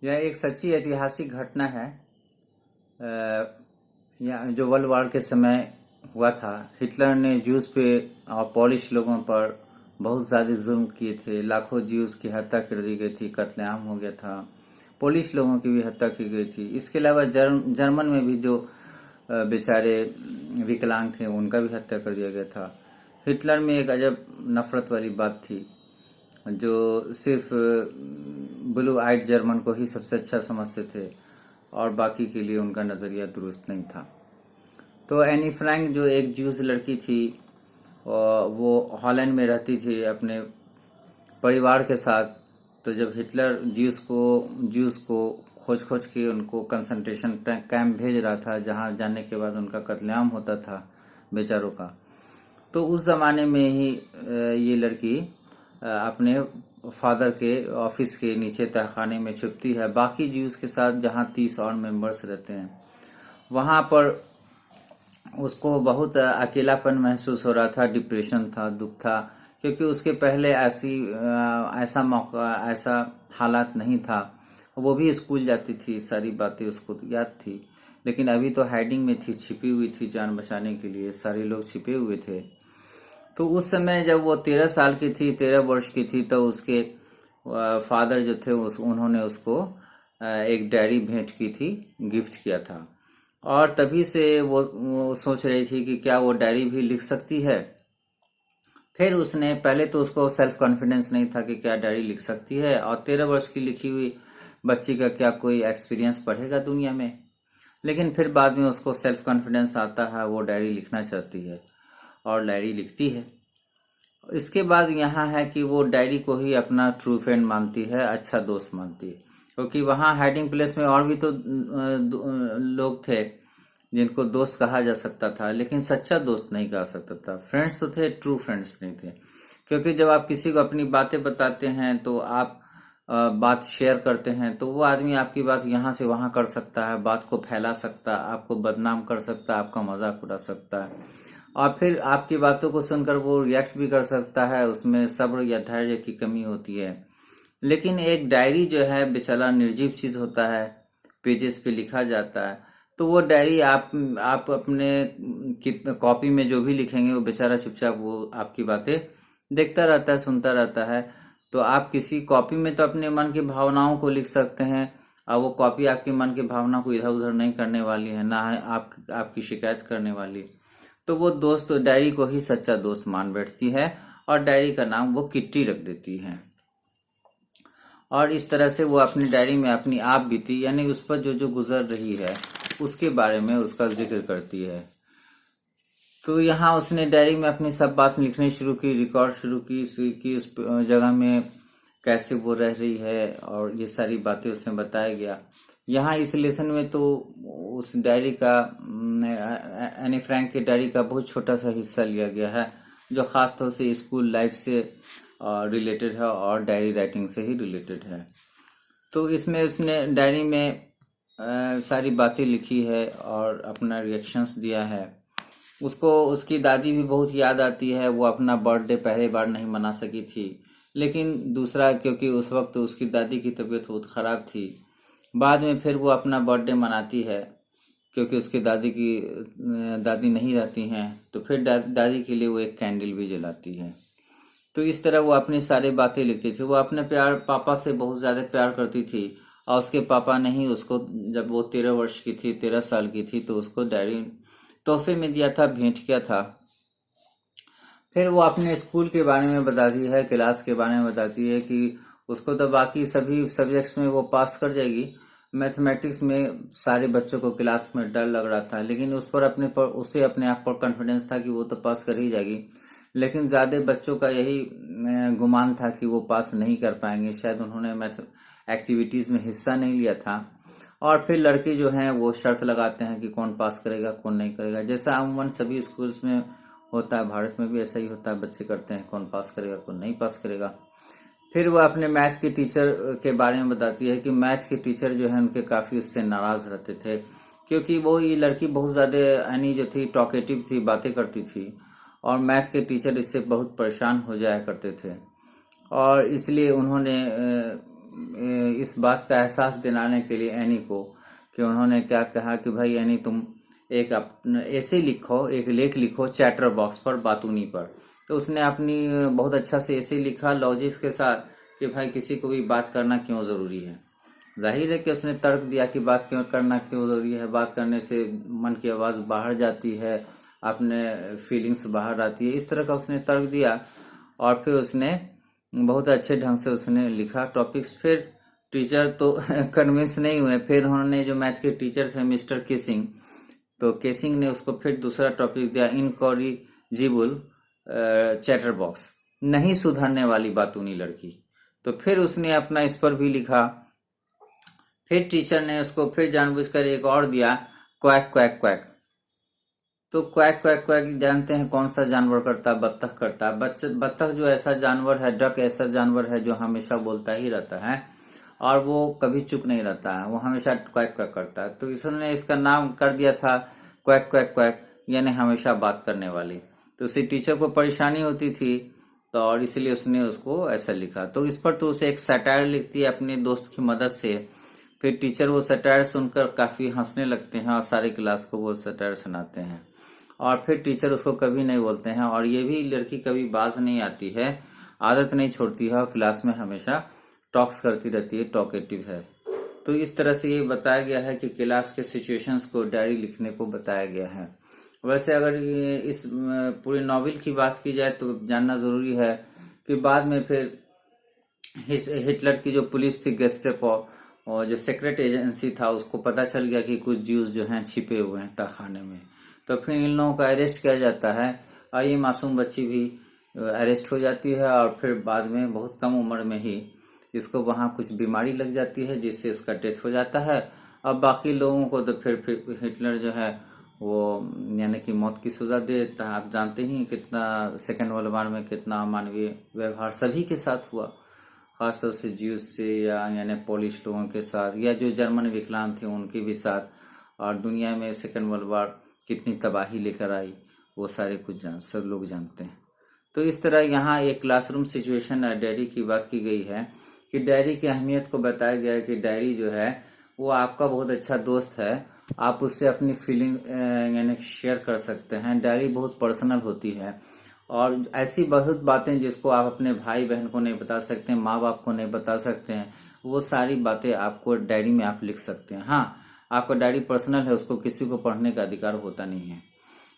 यह एक सच्ची ऐतिहासिक घटना है। यह जो वर्ल्ड वॉर के समय हुआ था। हिटलर ने ज्यूज पे और पॉलिश लोगों पर बहुत ज़्यादा जुल्म किए थे। लाखों ज्यूज की हत्या कर दी गई थी, कत्लेआम हो गया था। पोलिश लोगों की भी हत्या की गई थी। इसके अलावा जर्मन में भी जो बेचारे विकलांग थे उनका भी हत्या कर दिया गया था। हिटलर में एक अजब नफरत वाली बात थी, जो सिर्फ ब्लू आइड जर्मन को ही सबसे अच्छा समझते थे और बाकी के लिए उनका नज़रिया दुरुस्त नहीं था। तो एनी फ्रैंक जो एक ज्यूज लड़की थी, वो हॉलैंड में रहती थी अपने परिवार के साथ। तो जब हिटलर ज्यूज को खोज खोज के उनको कंसंट्रेशन कैंप भेज रहा था, जहां जाने के बाद उनका कत्लेआम होता था बेचारों का, तो उस जमाने में ही ये लड़की अपने फादर के ऑफिस के नीचे तहखाने में छुपती है बाकी ज्यूज के साथ, जहां 30 और मेंबर्स रहते हैं। वहां पर उसको बहुत अकेलापन महसूस हो रहा था, डिप्रेशन था, दुख था, क्योंकि उसके पहले ऐसा मौका, ऐसा हालात नहीं था। वो भी स्कूल जाती थी, सारी बातें उसको याद थी, लेकिन अभी तो हाइडिंग में थी, छिपी हुई थी जान बचाने के लिए। सारे लोग छिपे हुए थे। तो उस समय जब वो 13 साल की थी, 13 वर्ष की थी, तो उसके फादर जो थे उन्होंने उसको एक डायरी भेंट की थी, गिफ्ट किया था। और तभी से वो सोच रही थी कि क्या वो डायरी भी लिख सकती है। फिर उसने, पहले तो उसको सेल्फ कॉन्फिडेंस नहीं था कि क्या डायरी लिख सकती है, और 13 वर्ष की लिखी हुई बच्ची का क्या कोई एक्सपीरियंस पढ़ेगा दुनिया में। लेकिन फिर बाद में उसको सेल्फ कॉन्फिडेंस आता है, वो डायरी लिखना चाहती है और डायरी लिखती है। इसके बाद यहाँ है कि वो डायरी को ही अपना ट्रू फ्रेंड मानती है, अच्छा दोस्त मानती है, क्योंकि वहाँ हाइडिंग प्लेस में और भी तो लोग थे जिनको दोस्त कहा जा सकता था, लेकिन सच्चा दोस्त नहीं कहा सकता था। फ्रेंड्स तो थे, ट्रू फ्रेंड्स नहीं थे। क्योंकि जब आप किसी को अपनी बातें बताते हैं, तो आप बात शेयर करते हैं, तो वो आदमी आपकी बात यहाँ से वहाँ कर सकता है, बात को फैला सकता है, आपको बदनाम कर सकता है, आपका मजाक उड़ा सकता है, और फिर आपकी बातों को सुनकर वो रिएक्ट भी कर सकता है। उसमें सब्र या धैर्य की कमी होती है। लेकिन एक डायरी जो है बेचारा निर्जीव चीज होता है, पेजेस पे लिखा जाता है। तो वो डायरी आप अपने कॉपी में जो भी लिखेंगे, वो बेचारा चुपचाप वो आपकी बातें देखता रहता है, सुनता रहता है। तो आप किसी कॉपी में तो अपने मन की भावनाओं को लिख सकते हैं, और वो कॉपी आपके मन की भावना को इधर उधर नहीं करने वाली है, ना है आपकी शिकायत करने वाली। तो वो दोस्त डायरी को ही सच्चा दोस्त मान बैठती है, और डायरी का नाम वो किट्टी रख देती है। और इस तरह से वो अपनी डायरी में अपनी आप बीती, यानी उस पर जो जो गुजर रही है उसके बारे में उसका जिक्र करती है। तो यहाँ उसने डायरी में अपनी सब बात लिखनी शुरू की, रिकॉर्ड शुरू की उस जगह में कैसे वो रह रही है, और ये सारी बातें उसमें बताया गया। यहाँ इस लेसन में तो उस डायरी का, एनी फ्रैंक के डायरी का बहुत छोटा सा हिस्सा लिया गया है, जो खास तौर से स्कूल लाइफ से रिलेटेड है और डायरी राइटिंग से ही रिलेटेड है। तो इसमें उसने डायरी में सारी बातें लिखी है और अपना रिएक्शंस दिया है। उसको उसकी दादी भी बहुत याद आती है। वो अपना बर्थडे पहले बार नहीं मना सकी थी, लेकिन दूसरा, क्योंकि उस वक्त उसकी दादी की तबीयत बहुत खराब थी। बाद में फिर वो अपना बर्थडे मनाती है, क्योंकि उसकी दादी नहीं रहती हैं, तो फिर दादी के लिए वो एक कैंडल भी जलाती है। तो इस तरह वो अपनी सारी बातें लिखती थी। वो अपने प्यार पापा से बहुत ज्यादा प्यार करती थी, और उसके पापा ने ही उसको, जब वो 13 वर्ष की थी, 13 साल की थी, तो उसको डायरी तोहफे में दिया था, भेंट किया था। फिर वो अपने स्कूल के बारे में बताती है, क्लास के बारे में बताती है कि उसको तो बाकी सभी सब्जेक्ट्स में वो पास कर जाएगी। मैथमेटिक्स में सारे बच्चों को क्लास में डर लग रहा था, लेकिन उसे अपने आप पर कॉन्फिडेंस था कि वो तो पास कर ही जाएगी। लेकिन ज्यादा बच्चों का यही गुमान था कि वो पास नहीं कर पाएंगे, शायद उन्होंने मैथ एक्टिविटीज में हिस्सा नहीं लिया था। और फिर लड़के जो हैं वो शर्त लगाते हैं कि कौन पास करेगा कौन नहीं करेगा, जैसा अमूमन सभी स्कूल्स में होता है, भारत में भी ऐसा ही होता है, बच्चे करते हैं कौन पास करेगा कौन नहीं पास करेगा। फिर वो अपने मैथ के टीचर के बारे में बताती है कि मैथ के टीचर जो है उनके काफी उससे नाराज रहते थे, क्योंकि वो ये लड़की बहुत ज्यादा, यानी जो थी, टॉकेटिव थी, बातें करती थी, और मैथ के टीचर इससे बहुत परेशान हो जाया करते थे। और इसलिए उन्होंने इस बात का एहसास दिलाने के लिए एनी को, कि उन्होंने क्या कहा कि भाई एनी तुम एक अपना ऐसे लिखो, एक लेख लिखो चैटर बॉक्स पर, बातूनी पर। तो उसने अपनी बहुत अच्छा से ऐसे लिखा लॉजिक्स के साथ कि भाई किसी को भी बात करना क्यों ज़रूरी है। जाहिर है कि उसने तर्क दिया कि बात क्यों करना क्यों ज़रूरी है। बात करने से मन की आवाज़ बाहर जाती है, अपने फीलिंग्स बाहर आती है, इस तरह का उसने तर्क दिया। और फिर उसने बहुत अच्छे ढंग से उसने लिखा टॉपिक्स। फिर टीचर तो कन्विंस नहीं हुए। फिर उन्होंने जो मैथ के टीचर थे मिस्टर केसिंग, तो केसिंग ने उसको फिर दूसरा टॉपिक दिया, इनकॉरिजिबल चैटर बॉक्स, नहीं सुधरने वाली बातूनी लड़की। तो फिर उसने अपना इस पर भी लिखा। फिर टीचर ने उसको फिर जानबूझकर एक और दिया, क्वैक क्वैक क्वैक। तो क्वैक क्वैक क्वैक जानते हैं कौन सा जानवर करता है? बत्तख करता है। बत्तख जो ऐसा जानवर है, डक ऐसा जानवर है जो हमेशा बोलता ही रहता है और वो कभी चुप नहीं रहता है, वो हमेशा क्वैक क्वैक करता है। तो इसने इसका नाम कर दिया था क्वैक क्वैक क्वैक, यानी हमेशा बात करने वाली। तो उसी टीचर को परेशानी होती थी, तो और इसलिए उसने उसको ऐसा लिखा। तो इस पर तो उसे एक सटायर लिखती है अपने दोस्त की मदद से। फिर टीचर वो सटायर सुनकर काफी हंसने लगते हैं और सारी क्लास को वो सटायर सुनाते हैं। और फिर टीचर उसको कभी नहीं बोलते हैं। और ये भी लड़की कभी बाज नहीं आती है, आदत नहीं छोड़ती है और क्लास में हमेशा टॉक्स करती रहती है, टॉकेटिव है। तो इस तरह से ये बताया गया है कि क्लास के सिचुएशंस को डायरी लिखने को बताया गया है। वैसे अगर इस पूरी नॉवेल की बात की जाए तो जानना जरूरी है कि बाद में फिर हिटलर की जो पुलिस थी, गेस्टापो, और जो सीक्रेट एजेंसी था, उसको पता चल गया कि कुछ ज्यूज जो हैं छिपे हुए हैं तहखाने में। तो फिर इन लोगों का अरेस्ट किया जाता है और ये मासूम बच्ची भी अरेस्ट हो जाती है। और फिर बाद में बहुत कम उम्र में ही इसको वहाँ कुछ बीमारी लग जाती है जिससे उसका डेथ हो जाता है। अब बाकी लोगों को तो फिर हिटलर जो है वो यानी कि मौत की सजा दे देता है। आप जानते ही कितना सेकेंड वर्ल्ड वार में कितना अमानवीय व्यवहार सभी के साथ हुआ, खासतौर से ज्यूज से या यानी पोलिश लोगों के साथ, या जो जर्मन विकलांग थे उनके भी साथ। और दुनिया में सेकेंड वर्ल्ड वार कितनी तबाही लेकर आई वो सारे कुछ सब लोग जानते हैं। तो इस तरह यहाँ एक क्लासरूम सिचुएशन डायरी की बात की गई है कि डायरी की अहमियत को बताया गया है कि डायरी जो है वो आपका बहुत अच्छा दोस्त है। आप उससे अपनी फीलिंग यानी शेयर कर सकते हैं। डायरी बहुत पर्सनल होती है और ऐसी बहुत बातें जिसको आप अपने भाई बहन को नहीं बता सकते, माँ बाप को नहीं बता सकते हैं, वो सारी बातें आपको डायरी में आप लिख सकते हैं। हाँ, आपका डायरी पर्सनल है, उसको किसी को पढ़ने का अधिकार होता नहीं है।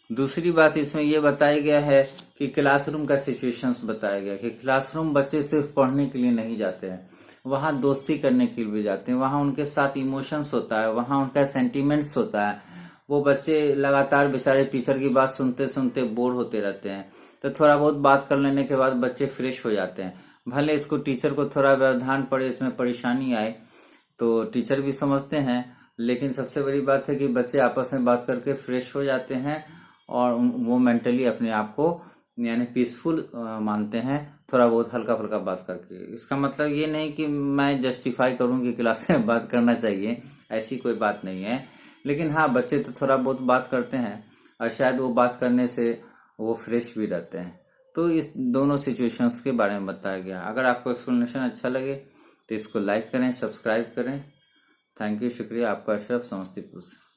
दूसरी बात इसमें यह बताया गया है कि क्लासरूम का सिचुएशंस बताया गया कि क्लासरूम बच्चे सिर्फ पढ़ने के लिए नहीं जाते हैं, वहाँ दोस्ती करने के लिए भी जाते हैं। वहाँ उनके साथ इमोशंस होता है, वहाँ उनका सेंटिमेंट्स होता है। वो बच्चे लगातार बेचारे टीचर की बात सुनते सुनते बोर होते रहते हैं, तो थोड़ा बहुत बात कर लेने के बाद बच्चे फ्रेश हो जाते हैं। भले इसको टीचर को थोड़ा व्यवधान पड़े, इसमें परेशानी आए, तो टीचर भी समझते हैं, लेकिन सबसे बड़ी बात है कि बच्चे आपस में बात करके फ्रेश हो जाते हैं और वो मेंटली अपने आप को यानी पीसफुल मानते हैं, थोड़ा बहुत हल्का फुल्का बात करके। इसका मतलब ये नहीं कि मैं जस्टिफाई करूं कि क्लास में बात करना चाहिए, ऐसी कोई बात नहीं है। लेकिन हाँ, बच्चे तो थोड़ा बहुत बात करते हैं और शायद वो बात करने से वो फ्रेश भी रहते हैं। तो इस दोनों सिचुएशंस के बारे में बताया गया। अगर आपको एक्सप्लेनेशन अच्छा लगे तो इसको लाइक करें, सब्सक्राइब करें। थैंक यू, शुक्रिया। आपका अशरफ, समस्तीपुर से।